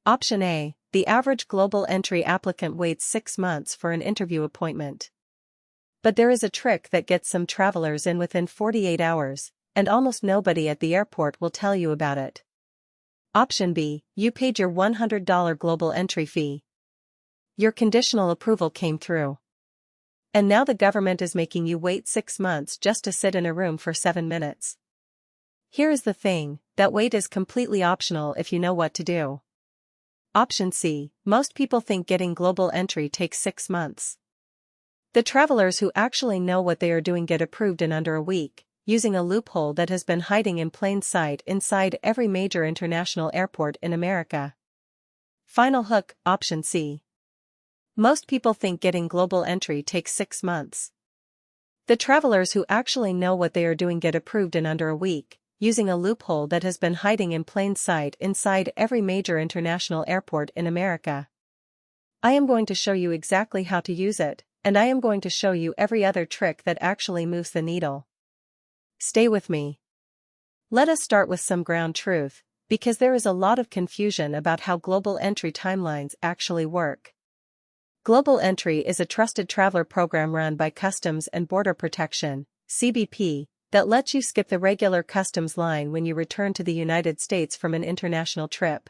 Option A, the average global entry applicant waits 6 months for an interview appointment. But there is a trick that gets some travelers in within 48 hours, and almost nobody at the airport will tell you about it. Option B, you paid your $100 global entry fee. Your conditional approval came through. And now the government is making you wait 6 months just to sit in a room for 7 minutes. Here is the thing, that wait is completely optional if you know what to do. Option C, most people think getting global entry takes 6 months. The travelers who actually know what they are doing get approved in under a week, using a loophole that has been hiding in plain sight inside every major international airport in America. Final hook, Option C. Most people think getting global entry takes 6 months. The travelers who actually know what they are doing get approved in under a week, using a loophole that has been hiding in plain sight inside every major international airport in America. I am going to show you exactly how to use it, and I am going to show you every other trick that actually moves the needle. Stay with me. Let us start with some ground truth, because there is a lot of confusion about how global entry timelines actually work. Global Entry is a trusted traveler program run by Customs and Border Protection, CBP, that lets you skip the regular customs line when you return to the United States from an international trip.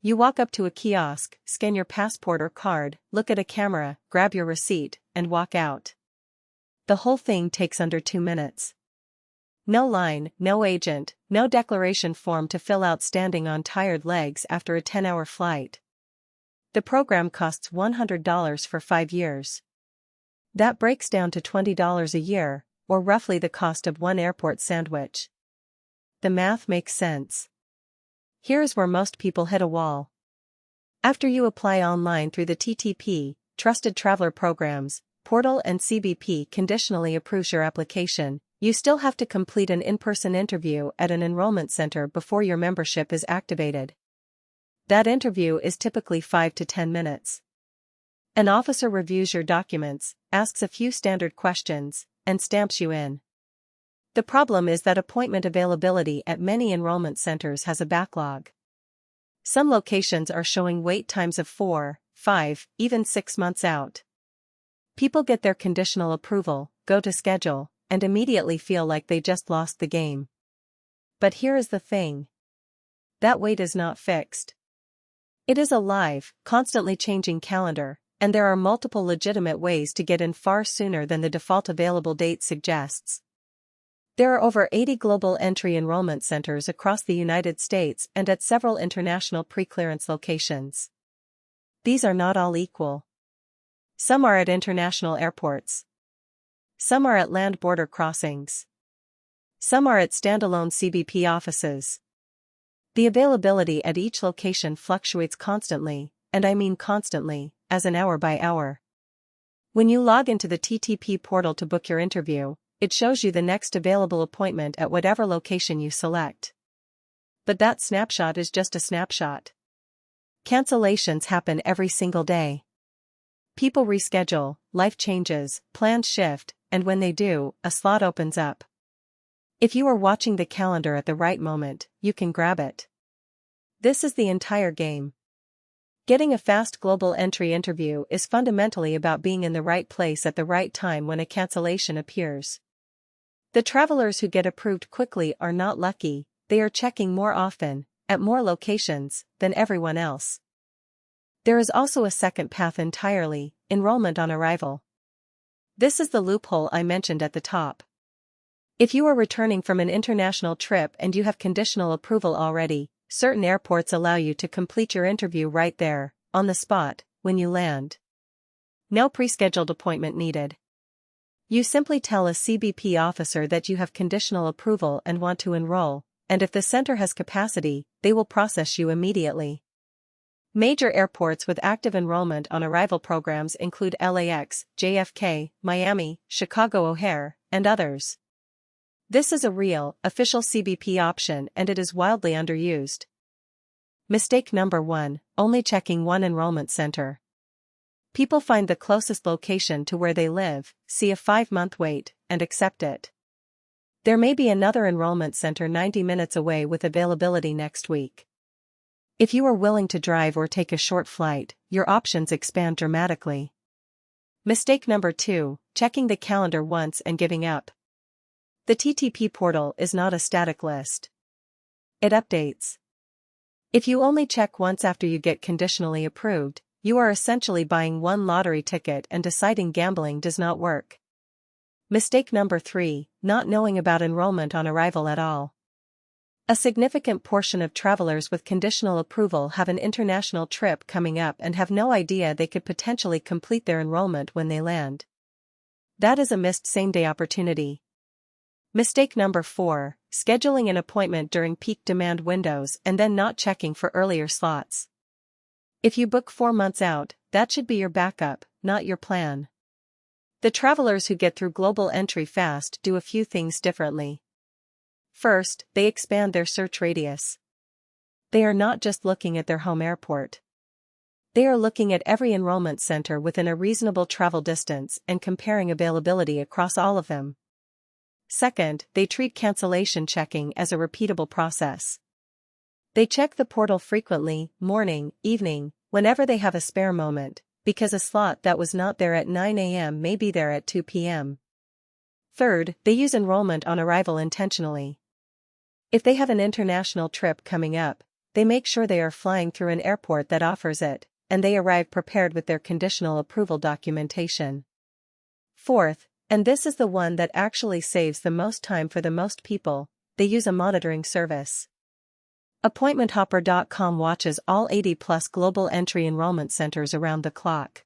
You walk up to a kiosk, scan your passport or card, look at a camera, grab your receipt, and walk out. The whole thing takes under 2 minutes. No line, no agent, no declaration form to fill out standing on tired legs after a 10-hour flight. The program costs $100 for 5 years. That breaks down to $20 a year, or roughly the cost of one airport sandwich. The math makes sense. Here is where most people hit a wall. After you apply online through the TTP, Trusted Traveler Programs, portal and CBP conditionally approves your application, you still have to complete an in-person interview at an enrollment center before your membership is activated. That interview is typically 5 to 10 minutes. An officer reviews your documents, asks a few standard questions, and stamps you in. The problem is that appointment availability at many enrollment centers has a backlog. Some locations are showing wait times of 4, 5, even 6 months out. People get their conditional approval, go to schedule, and immediately feel like they just lost the game. But here is the thing. That wait is not fixed. It is a live, constantly changing calendar, and there are multiple legitimate ways to get in far sooner than the default available date suggests. There are over 80 global entry enrollment centers across the United States and at several international pre-clearance locations. These are not all equal. Some are at international airports. Some are at land border crossings. Some are at standalone CBP offices. The availability at each location fluctuates constantly, and I mean constantly, as an hour by hour. When you log into the TTP portal to book your interview, it shows you the next available appointment at whatever location you select. But that snapshot is just a snapshot. Cancellations happen every single day. People reschedule, life changes, plans shift, and when they do, a slot opens up. If you are watching the calendar at the right moment, you can grab it. This is the entire game. Getting a fast global entry interview is fundamentally about being in the right place at the right time when a cancellation appears. The travelers who get approved quickly are not lucky, they are checking more often, at more locations, than everyone else. There is also a second path entirely, enrollment on arrival. This is the loophole I mentioned at the top. If you are returning from an international trip and you have conditional approval already, certain airports allow you to complete your interview right there, on the spot, when you land. No pre-scheduled appointment needed. You simply tell a CBP officer that you have conditional approval and want to enroll, and if the center has capacity, they will process you immediately. Major airports with active enrollment on arrival programs include LAX, JFK, Miami, Chicago O'Hare, and others. This is a real, official CBP option and it is wildly underused. Mistake number 1, only checking one enrollment center. People find the closest location to where they live, see a 5-month wait, and accept it. There may be another enrollment center 90 minutes away with availability next week. If you are willing to drive or take a short flight, your options expand dramatically. Mistake number 2, checking the calendar once and giving up. The TTP portal is not a static list. It updates. If you only check once after you get conditionally approved, you are essentially buying one lottery ticket and deciding gambling does not work. Mistake number 3, not knowing about enrollment on arrival at all. A significant portion of travelers with conditional approval have an international trip coming up and have no idea they could potentially complete their enrollment when they land. That is a missed same-day opportunity. Mistake number 4, scheduling an appointment during peak demand windows and then not checking for earlier slots. If you book 4 months out, that should be your backup, not your plan. The travelers who get through global entry fast do a few things differently. First, they expand their search radius. They are not just looking at their home airport. They are looking at every enrollment center within a reasonable travel distance and comparing availability across all of them. Second, they treat cancellation checking as a repeatable process. They check the portal frequently, morning, evening, whenever they have a spare moment, because a slot that was not there at 9 a.m. may be there at 2 p.m. Third, they use enrollment on arrival intentionally. If they have an international trip coming up, they make sure they are flying through an airport that offers it, and they arrive prepared with their conditional approval documentation. Fourth, and this is the one that actually saves the most time for the most people, they use a monitoring service. AppointmentHopper.com watches all 80+ global entry enrollment centers around the clock.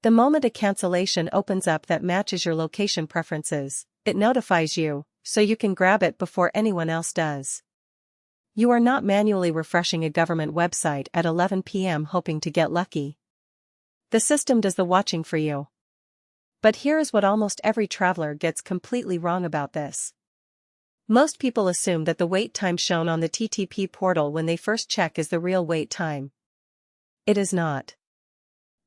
The moment a cancellation opens up that matches your location preferences, it notifies you, so you can grab it before anyone else does. You are not manually refreshing a government website at 11 p.m. hoping to get lucky. The system does the watching for you. But here is what almost every traveler gets completely wrong about this. Most people assume that the wait time shown on the TTP portal when they first check is the real wait time. It is not.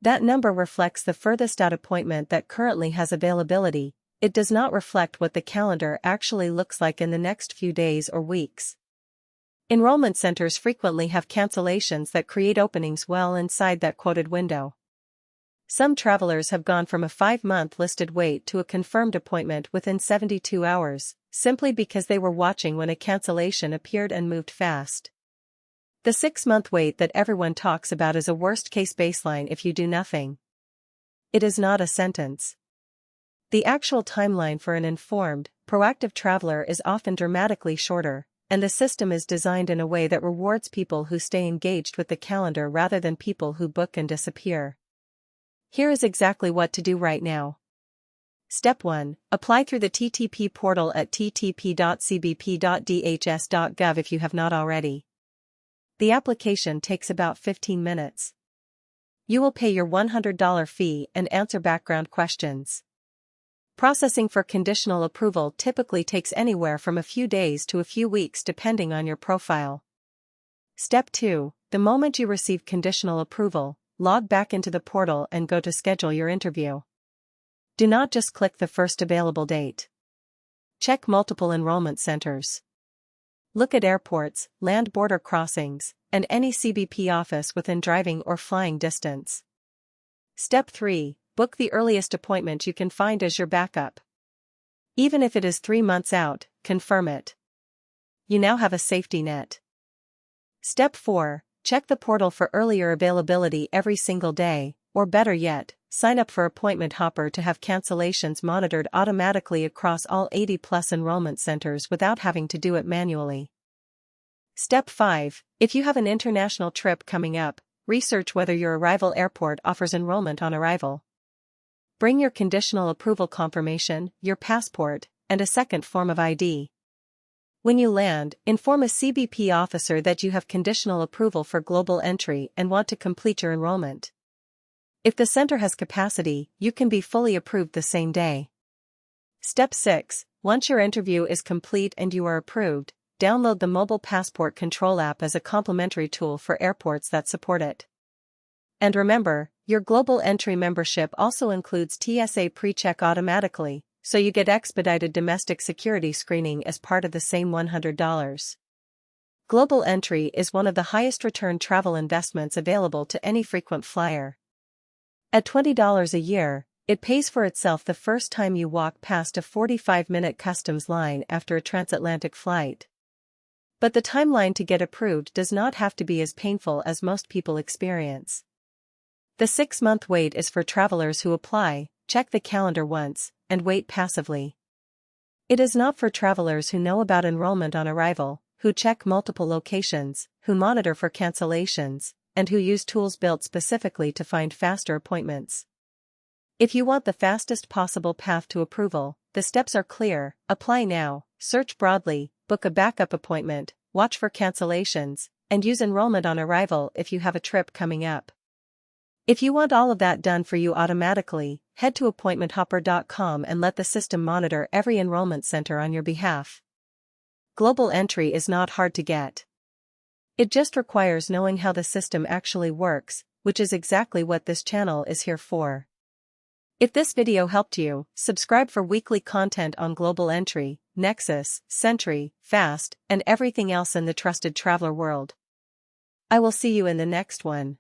That number reflects the furthest out appointment that currently has availability. It does not reflect what the calendar actually looks like in the next few days or weeks. Enrollment centers frequently have cancellations that create openings well inside that quoted window. Some travelers have gone from a 5-month listed wait to a confirmed appointment within 72 hours, simply because they were watching when a cancellation appeared and moved fast. The 6-month wait that everyone talks about is a worst-case baseline if you do nothing. It is not a sentence. The actual timeline for an informed, proactive traveler is often dramatically shorter, and the system is designed in a way that rewards people who stay engaged with the calendar rather than people who book and disappear. Here is exactly what to do right now. Step 1. Apply through the TTP portal at ttp.cbp.dhs.gov if you have not already. The application takes about 15 minutes. You will pay your $100 fee and answer background questions. Processing for conditional approval typically takes anywhere from a few days to a few weeks depending on your profile. Step 2. The moment you receive conditional approval, log back into the portal and go to schedule your interview. Do not just click the first available date. Check multiple enrollment centers. Look at airports, land border crossings, and any CBP office within driving or flying distance. Step 3. Book the earliest appointment you can find as your backup. Even if it is 3 months out, confirm it. You now have a safety net. Step 4. Check the portal for earlier availability every single day, or better yet, sign up for AppointmentHopper to have cancellations monitored automatically across all 80+ enrollment centers without having to do it manually. Step 5. If you have an international trip coming up, research whether your arrival airport offers enrollment on arrival. Bring your conditional approval confirmation, your passport, and a second form of ID. When you land, inform a CBP officer that you have conditional approval for global entry and want to complete your enrollment. If the center has capacity, you can be fully approved the same day. Step 6. Once your interview is complete and you are approved, download the Mobile Passport Control app as a complimentary tool for airports that support it. And remember, your global entry membership also includes TSA PreCheck automatically, so you get expedited domestic security screening as part of the same $100. Global entry is one of the highest return travel investments available to any frequent flyer. At $20 a year, it pays for itself the first time you walk past a 45-minute customs line after a transatlantic flight. But the timeline to get approved does not have to be as painful as most people experience. The 6-month wait is for travelers who apply, check the calendar once, and wait passively. It is not for travelers who know about enrollment on arrival, who check multiple locations, who monitor for cancellations, and who use tools built specifically to find faster appointments. If you want the fastest possible path to approval, the steps are clear: apply now, search broadly, book a backup appointment, watch for cancellations, and use enrollment on arrival if you have a trip coming up. If you want all of that done for you automatically, head to AppointmentHopper.com and let the system monitor every enrollment center on your behalf. Global entry is not hard to get. It just requires knowing how the system actually works, which is exactly what this channel is here for. If this video helped you, subscribe for weekly content on global entry, NEXUS, SENTRI, FAST, and everything else in the trusted traveler world. I will see you in the next one.